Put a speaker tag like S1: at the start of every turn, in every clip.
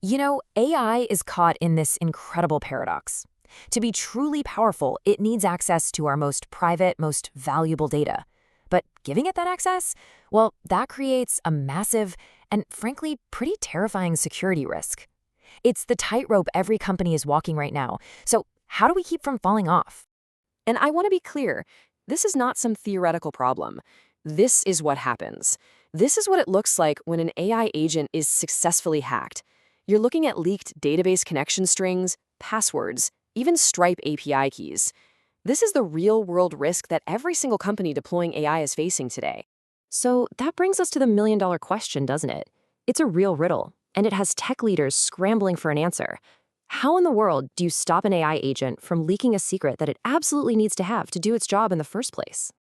S1: AI is caught in this incredible paradox. To be truly powerful, it needs access to our most private, most valuable data. But giving it that access, well, that creates a massive and, frankly, pretty terrifying security risk. It's the tightrope every company is walking right now. So how do we keep from falling off?
S2: And I want to be clear, this is not some theoretical problem. This is what happens. This is what it looks like when an AI agent is successfully hacked. You're looking at leaked database connection strings, passwords, even Stripe API keys. This is the real-world risk that every single company deploying AI is facing today. So that brings us to the million-dollar question, doesn't it? It's a real riddle, and it has tech leaders scrambling for an answer. How in the world do you stop an AI agent from leaking a secret that it absolutely needs to have to do its job in the first place?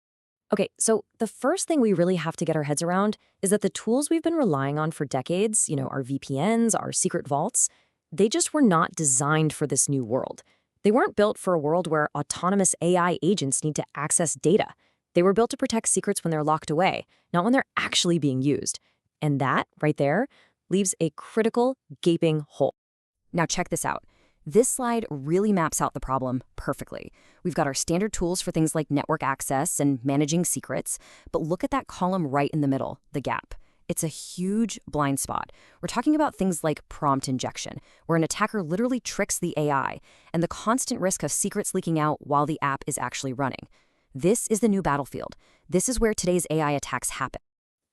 S2: Okay, so the first thing we really have to get our heads around is that the tools we've been relying on for decades, our VPNs, our secret vaults, they just were not designed for this new world. They weren't built for a world where autonomous AI agents need to access data. They were built to protect secrets when they're locked away, not when they're actually being used. And that, right there, leaves a critical, gaping hole. Now check this out. This slide really maps out the problem perfectly. We've got our standard tools for things like network access and managing secrets, but look at that column right in the middle, the gap. It's a huge blind spot. We're talking about things like prompt injection, where an attacker literally tricks the AI, and the constant risk of secrets leaking out while the app is actually running. This is the new battlefield. This is where today's AI attacks happen.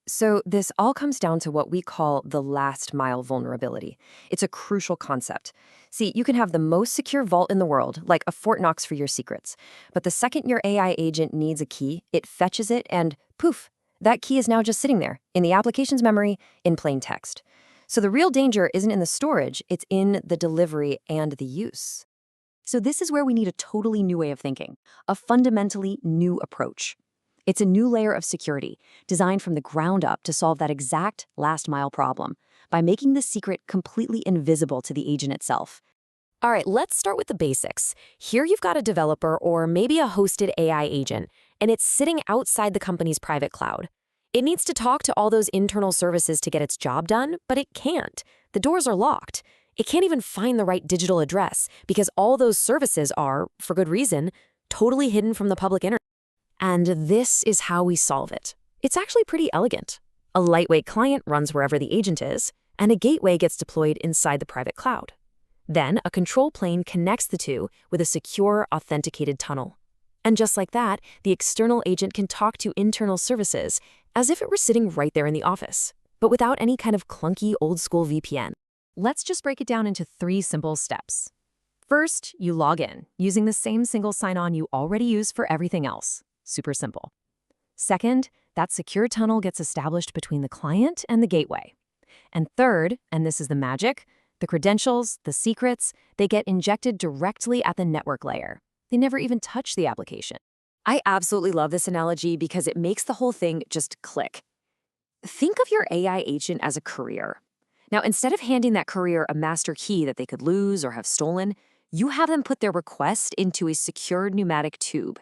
S2: So this all comes down to what we call the last mile vulnerability. It's a crucial concept. See, you can have the most secure vault in the world, like a Fort Knox for your secrets. But the second your AI agent needs a key, it fetches it and poof, that key is now just sitting there in the application's memory in plain text. So the real danger isn't in the storage, it's in the delivery and the use. So this is where we need a totally new way of thinking, a fundamentally new approach. It's a new layer of security, designed from the ground up to solve that exact last-mile problem by making the secret completely invisible to the agent itself. All right, let's start with the basics. Here you've got a developer or maybe a hosted AI agent, and it's sitting outside the company's private cloud. It needs to talk to all those internal services to get its job done, but it can't. The doors are locked. It can't even find the right digital address because all those services are, for good reason, totally hidden from the public internet. And this is how we solve it. It's actually pretty elegant. A lightweight client runs wherever the agent is, and a gateway gets deployed inside the private cloud. Then a control plane connects the two with a secure, authenticated tunnel. And just like that, the external agent can talk to internal services as if it were sitting right there in the office, but without any kind of clunky old-school VPN. Let's just break it down into 3 simple steps. First, you log in, using the same single sign-on you already use for everything else. Super simple. Second, that secure tunnel gets established between the client and the gateway. And third, and this is the magic, the credentials, the secrets, they get injected directly at the network layer. They never even touch the application. I absolutely love this analogy because it makes the whole thing just click. Think of your AI agent as a courier. Now, instead of handing that courier a master key that they could lose or have stolen, you have them put their request into a secure pneumatic tube.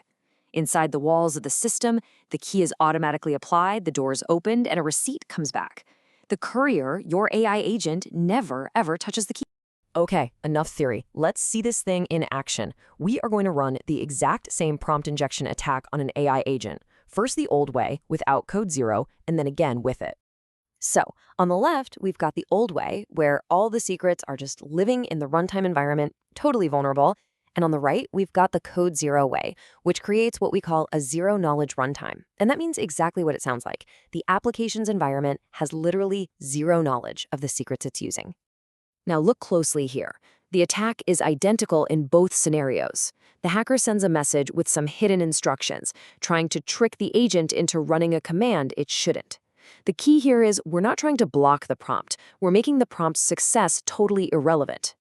S2: Inside the walls of the system, the key is automatically applied, the door is opened, and a receipt comes back. The courier, your AI agent, never, ever touches the key. Okay, enough theory. Let's see this thing in action. We are going to run the exact same prompt injection attack on an AI agent. First the old way, without CodeZero, and then again with it. So, on the left, we've got the old way, where all the secrets are just living in the runtime environment, totally vulnerable. And on the right, we've got the CodeZero way, which creates what we call a zero-knowledge runtime. And that means exactly what it sounds like. The application's environment has literally zero knowledge of the secrets it's using. Now look closely here. The attack is identical in both scenarios. The hacker sends a message with some hidden instructions, trying to trick the agent into running a command it shouldn't. The key here is we're not trying to block the prompt. We're making the prompt's success totally irrelevant.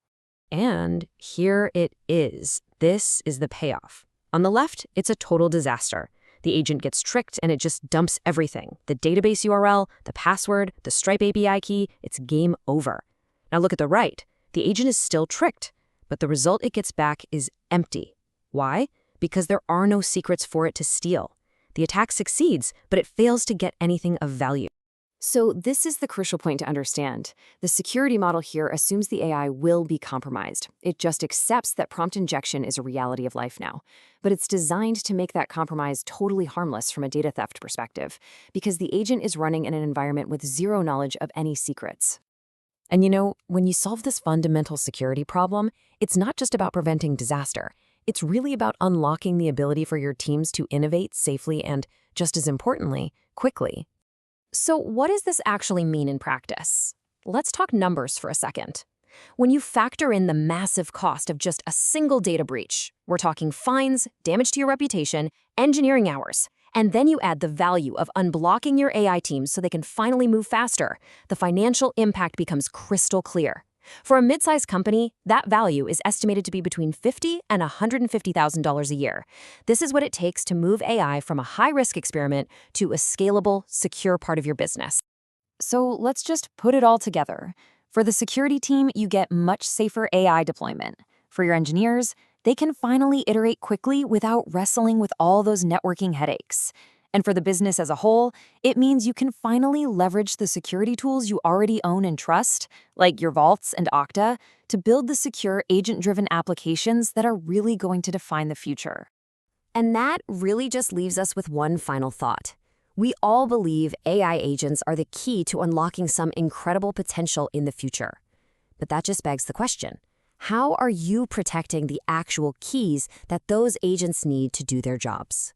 S2: And here it is. This is the payoff. On the left, it's a total disaster. The agent gets tricked and it just dumps everything. The database URL, the password, the Stripe API key, it's game over. Now look at the right. The agent is still tricked, but the result it gets back is empty. Why? Because there are no secrets for it to steal. The attack succeeds, but it fails to get anything of value. So this is the crucial point to understand. The security model here assumes the AI will be compromised. It just accepts that prompt injection is a reality of life now. But it's designed to make that compromise totally harmless from a data theft perspective, because the agent is running in an environment with zero knowledge of any secrets.
S1: And when you solve this fundamental security problem, it's not just about preventing disaster. It's really about unlocking the ability for your teams to innovate safely and, just as importantly, quickly.
S2: So what does this actually mean in practice? Let's talk numbers for a second. When you factor in the massive cost of just a single data breach, we're talking fines, damage to your reputation, engineering hours, and then you add the value of unblocking your AI teams so they can finally move faster, the financial impact becomes crystal clear. For a mid-sized company, that value is estimated to be between $50,000 and $150,000 a year. This is what it takes to move AI from a high-risk experiment to a scalable, secure part of your business. So let's just put it all together. For the security team, you get much safer AI deployment. For your engineers, they can finally iterate quickly without wrestling with all those networking headaches. And for the business as a whole, it means you can finally leverage the security tools you already own and trust, like your Vaults and Okta, to build the secure agent-driven applications that are really going to define the future.
S1: And that really just leaves us with one final thought. We all believe AI agents are the key to unlocking some incredible potential in the future. But that just begs the question, how are you protecting the actual keys that those agents need to do their jobs?